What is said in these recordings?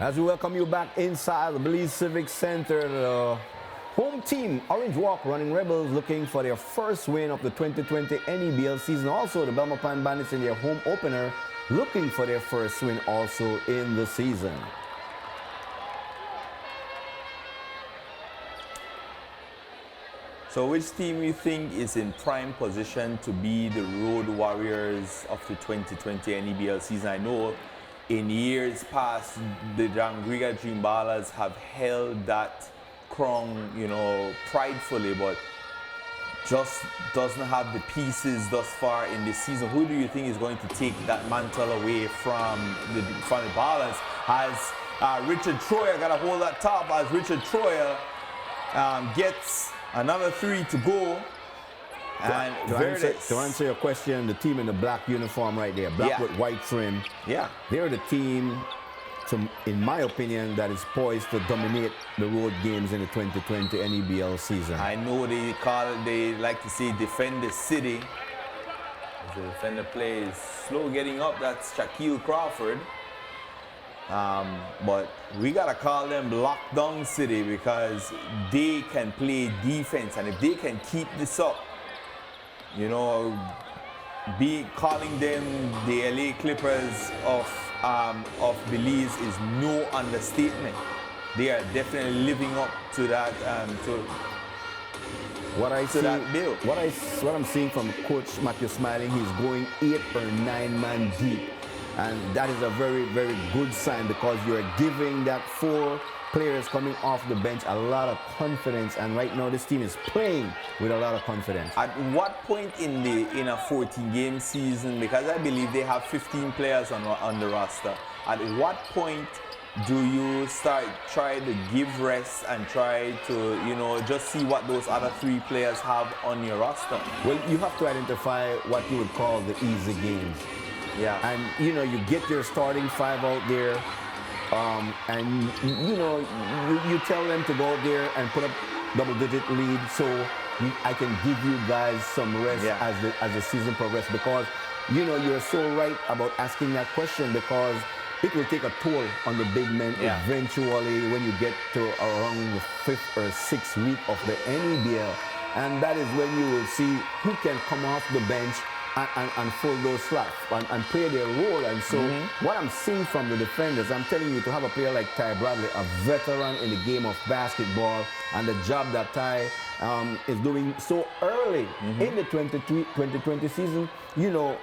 As we welcome you back inside the Belize Civic Center, the home team, Orange Walk Running Rebels, looking for their first win of the 2020 NEBL season. Also, the Belmopan Bandits in their home opener, looking for their first win also in the season. So which team you think is in prime position to be the road warriors of the 2020 NEBL season? I know in years past, the Jangriga Dream Ballers have held that crown, you know, pridefully, but just doesn't have the pieces thus far in this season. Who do you think is going to take that mantle away from the Ballers? As Richard Troyer got a hold that top, as Richard Troyer gets another 3 to go. And to answer your question, the team in the black uniform right there, black with white trim, they're the team, in my opinion, that is poised to dominate the road games in the 2020 NEBL season. I know they like to say defend the city. As the defender plays slow getting up, that's Shaquille Crawford. But we gotta call them lockdown city because they can play defense, and if they can keep this up, you know, be calling them the LA Clippers of Belize is no understatement. They are definitely living up to that that bill. What I'm seeing from Coach Matthew Smiling, he's going 8 or 9 man deep. And that is a very, very good sign because you're giving that 4 players coming off the bench a lot of confidence. And right now this team is playing with a lot of confidence. At what point in a 14-game season, because I believe they have 15 players on the roster, at what point do you try to give rest and try to, you know, just see what those other 3 players have on your roster? Well, you have to identify what you would call the easy games. Yeah. And, you know, you get your starting 5 out there, and, you know, you tell them to go out there and put up double-digit lead so I can give you guys some rest as the season progresses. Because, you know, you're so right about asking that question because it will take a toll on the big men eventually when you get to around the 5th or 6th week of the NEBL. And that is when you will see who can come off the bench and fill those slots and play their role. And so what I'm seeing from the defenders, I'm telling you, to have a player like Ty Bradley, a veteran in the game of basketball, and the job that Ty is doing so early in the 2020 season, you know,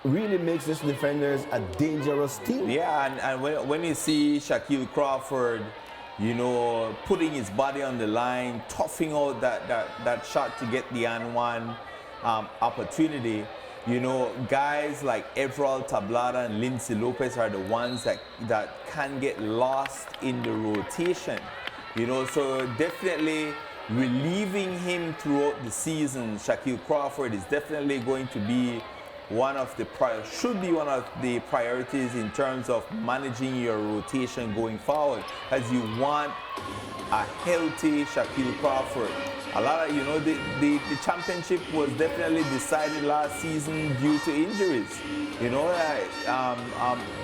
really makes this defenders a dangerous team. Yeah, and when you see Shaquille Crawford, you know, putting his body on the line, toughing out that shot to get the and-one opportunity, you know, guys like Everal Tablada and Lindsay Lopez are the ones that can get lost in the rotation, you know. So definitely relieving him throughout the season, Shaquille Crawford, is definitely going to be should be one of the priorities in terms of managing your rotation going forward, as you want a healthy Shaquille Crawford. A lot of, you know, the championship was definitely decided last season due to injuries. You know,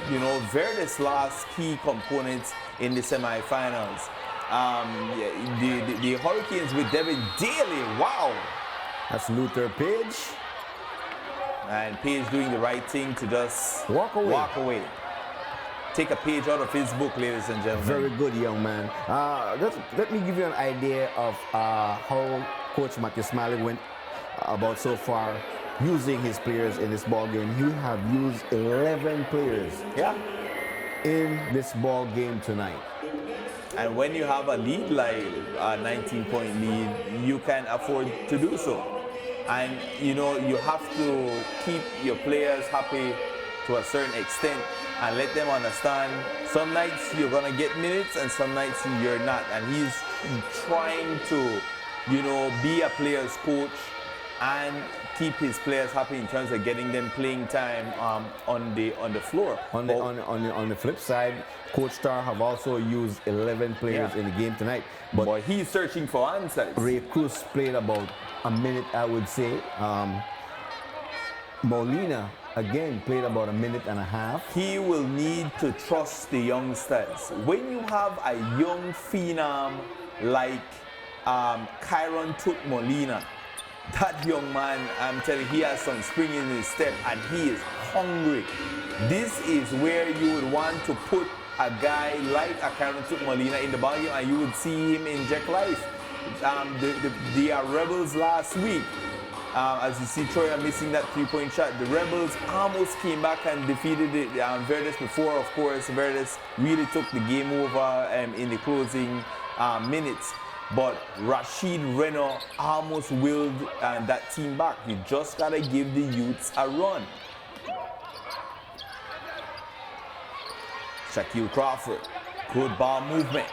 you know, Verdes lost key components in the semifinals. The Hurricanes with Devin Daly, wow. That's Luther Page. And Page doing the right thing to just walk away. Take a page out of his book, ladies and gentlemen. Very good, young man. Let me give you an idea of how Coach Matthew Smiley went about so far using his players in this ball game. He have used 11 players in this ball game tonight. And when you have a lead like a 19-point lead, you can afford to do so. And, you know, you have to keep your players happy to a certain extent and let them understand some nights you're going to get minutes and some nights you're not. And he's trying to, you know, be a player's coach and keep his players happy in terms of getting them playing time on the floor. On the flip side, Coach Starr have also used 11 players in the game tonight. But he's searching for answers. Ray Cruz played about a minute, I would say. Molina, again, played about a minute and a half. He will need to trust the youngsters. When you have a young phenom like Kyron Tut Molina, that young man, I'm telling you, he has some spring in his step and he is hungry. This is where you would want to put a guy like a Kyron Tut Molina in the ballgame and you would see him inject life. The Rebels last week, as you see Troya missing that three-point shot, the Rebels almost came back and defeated the Verdes before. Of course, Verdes really took the game over in the closing minutes. But Rashid Reno almost willed that team back. You just got to give the youths a run. Shaquille Crawford, good ball movement.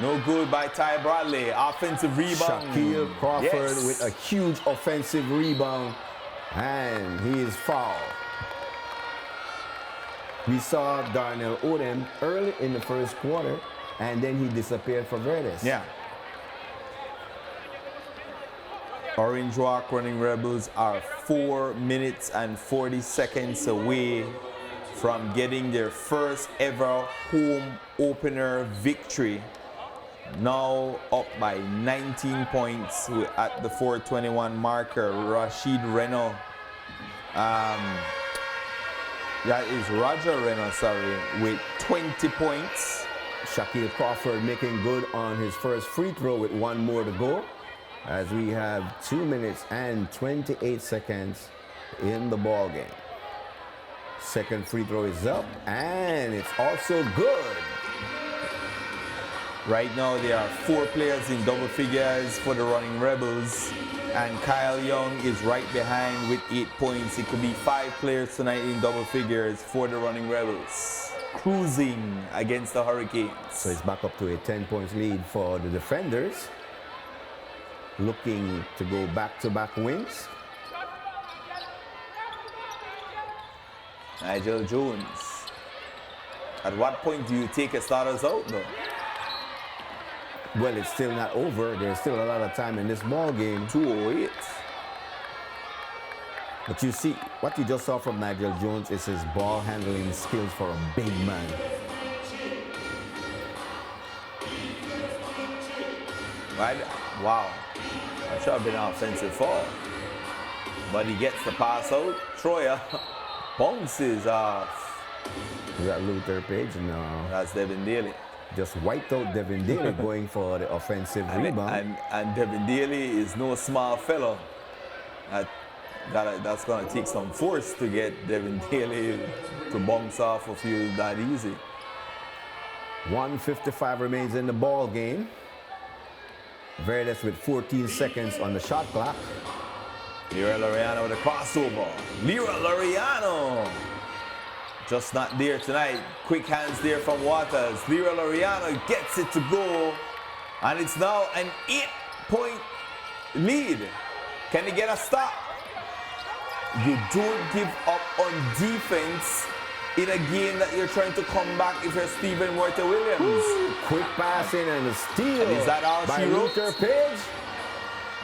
No good by Ty Bradley. Offensive rebound. Shaquille Crawford with a huge offensive rebound. And he is fouled. We saw Darnell Odom early in the first quarter, and then he disappeared for Verdes. Yeah. Orange Rock Running Rebels are 4 minutes and 40 seconds away from getting their first ever home opener victory. Now up by 19 points at the 4:21 marker. Rashid Reno, that is Roger Reno, sorry, with 20 points. Shaquille Crawford making good on his first free throw with one more to go, as we have 2 minutes and 28 seconds in the ball game. Second free throw is up, and it's also good. Right now, there are 4 players in double figures for the Running Rebels, and Kyle Young is right behind with 8 points. It could be 5 players tonight in double figures for the Running Rebels, cruising against the Hurricanes. So it's back up to a 10 points lead for the Defenders, looking to go back-to-back wins. Nigel Jones. At what point do you take a starters out, though? Well, it's still not over. There's still a lot of time in this ball game. 2:08. But you see, what you just saw from Nigel Jones is his ball handling skills for a big man. Right? Wow. That should have been an offensive foul. But he gets the pass out. Troya bounces off. Is that Luther Page? No. That's Devin Daly. Just wiped out Devin Daly going for the offensive rebound. And Devin Daly is no small fellow. That's going to take some force to get Devin Daly to bounce off of you that easy. 1:55 remains in the ball game. Verdes with 14 seconds on the shot clock. Leroy Laureano with a crossover. Leroy Laureano. Just not there tonight. Quick hands there from Waters. Leroy Laureano gets it to go. And it's now an 8-point lead. Can he get a stop? You don't give up on defense in a game that you're trying to come back if you're Stephen Walter Williams. Ooh, quick passing and a steal. And is that all by she wrote? Luther Page?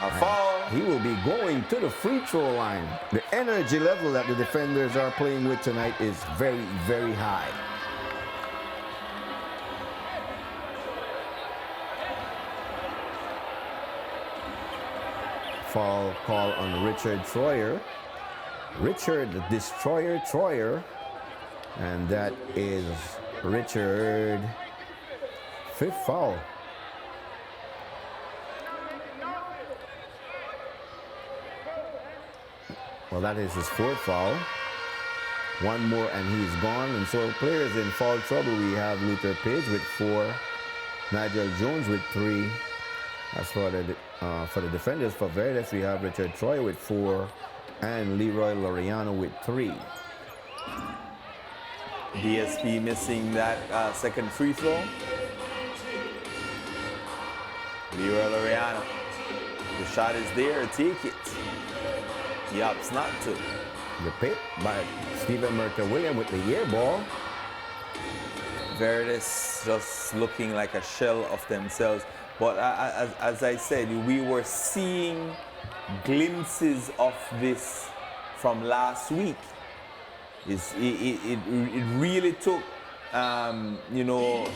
A foul. He will be going to the free throw line. The energy level that the Defenders are playing with tonight is very, very high. Foul call on Richard Troyer. Richard the Destroyer Troyer. And that is Richard, 5th foul. Well, that is his 4th foul. One more and he's gone. And so players in foul trouble. We have Luther Page with 4, Nigel Jones with 3. As for the Defenders, for Verdes, we have Richard Troyer with 4 and Leroy Laureano with 3. DSP missing that second free throw. Leroy Laureano. The shot is there, take it. He opts not to. The pick by Stephen Murta Williams with the air ball. Verdes just looking like a shell of themselves. But as I said, we were seeing glimpses of this from last week. It really took, you know,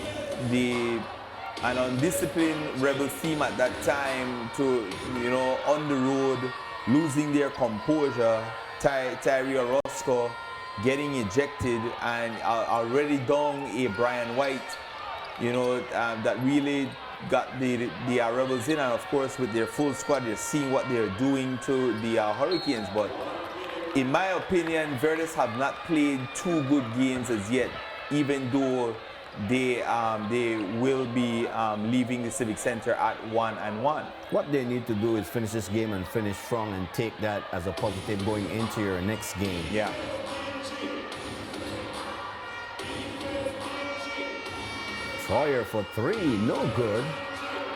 an undisciplined Rebels team at that time to, you know, on the road, losing their composure. Tyree Orozco getting ejected and already down a Brian White, you know, that really got the Rebels in. And of course, with their full squad, they're seeing what they're doing to the Hurricanes. But in my opinion, Verdes have not played 2 good games as yet, even though they will be leaving the Civic Center at 1-1. What they need to do is finish this game and finish strong and take that as a positive going into your next game. Yeah. Sawyer for 3, no good.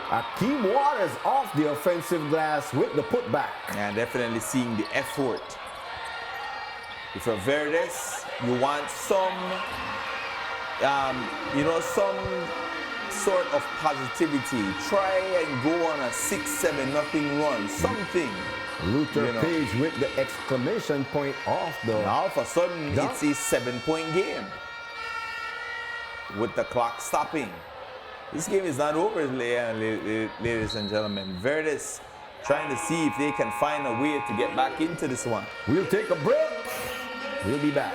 Akeem Waters off the offensive glass with the putback. And definitely seeing the effort. If you're Verdes, you want some, you know, some sort of positivity. Try and go on a 6-7-0 run, something. Luther, you know, Page with the exclamation point off the... Now, all of a sudden, dunk. it's a 7-point game with the clock stopping. This game is not over, ladies and gentlemen. Verdes trying to see if they can find a way to get back into this one. We'll take a break. We'll be back.